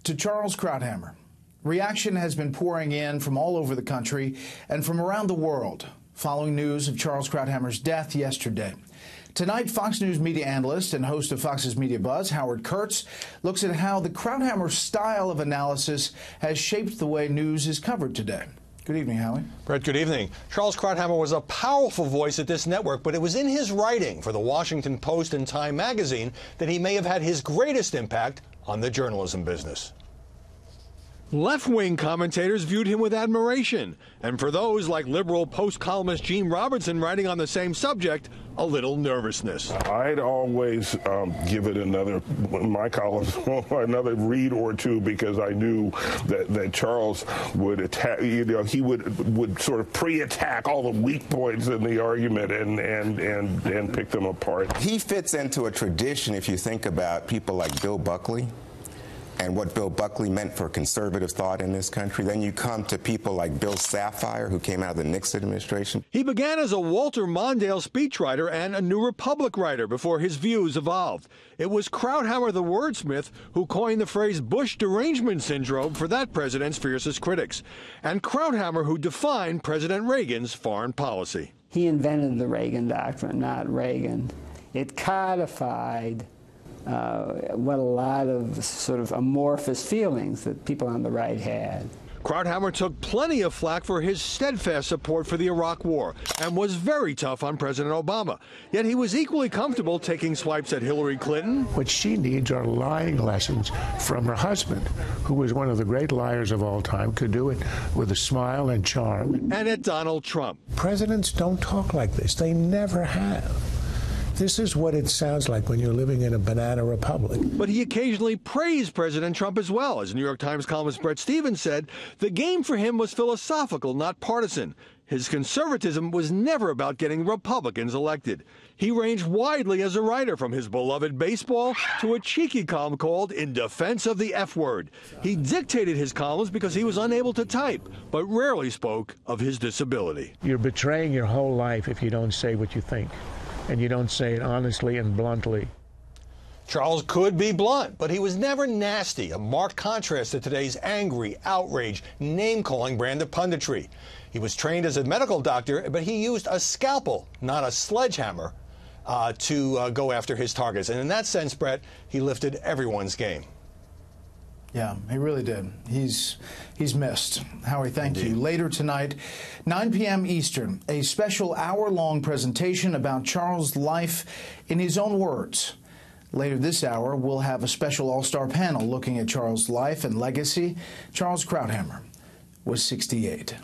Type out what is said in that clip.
to Charles Krauthammer. Reaction has been pouring in from all over the country and from around the world following news of Charles Krauthammer's death yesterday. Tonight, Fox News media analyst and host of Fox's Media Buzz, Howard Kurtz, looks at how the Krauthammer style of analysis has shaped the way news is covered today. Good evening, Howie. Brett, good evening. Charles Krauthammer was a powerful voice at this network, but it was in his writing for the Washington Post and Time magazine that he may have had his greatest impact on the journalism business. Left-wing commentators viewed him with admiration, and for those like liberal Post columnist Gene Robertson writing on the same subject, a little nervousness. I'd always give it my columns, another read or two, because I knew that Charles would attack. You know, he would sort of pre-attack all the weak points in the argument and pick them apart. He fits into a tradition. If you think about people like Bill Buckley and what Bill Buckley meant for conservative thought in this country. Then you come to people like Bill Safire, who came out of the Nixon administration. He began as a Walter Mondale speechwriter and a New Republic writer before his views evolved. It was Krauthammer, the wordsmith, who coined the phrase Bush derangement syndrome for that president's fiercest critics, and Krauthammer who defined President Reagan's foreign policy. He invented the Reagan doctrine, not Reagan. It codified what a lot of sort of amorphous feelings that people on the right had. Krauthammer took plenty of flack for his steadfast support for the Iraq War and was very tough on President Obama. Yet he was equally comfortable taking swipes at Hillary Clinton. What she needs are lying lessons from her husband, who was one of the great liars of all time, could do it with a smile and charm. And at Donald Trump. Presidents don't talk like this. They never have. This is what it sounds like when you're living in a banana republic. But he occasionally praised President Trump as well. As New York Times columnist Bret Stephens said, the game for him was philosophical, not partisan. His conservatism was never about getting Republicans elected. He ranged widely as a writer, from his beloved baseball to a cheeky column called In Defense of the F Word. He dictated his columns because he was unable to type, but rarely spoke of his disability. You're betraying your whole life if you don't say what you think, and you don't say it honestly and bluntly. Charles could be blunt, but he was never nasty, a marked contrast to today's angry, outraged, name-calling brand of punditry. He was trained as a medical doctor, but he used a scalpel, not a sledgehammer, to go after his targets. And in that sense, Brett, he lifted everyone's game. Yeah, he really did. He's missed. Howie, thank Indeed. you. Later tonight, 9 p.m. Eastern, a special hour-long presentation about Charles' life in his own words. Later this hour, we'll have a special all-star panel looking at Charles' life and legacy. Charles Krauthammer was 68.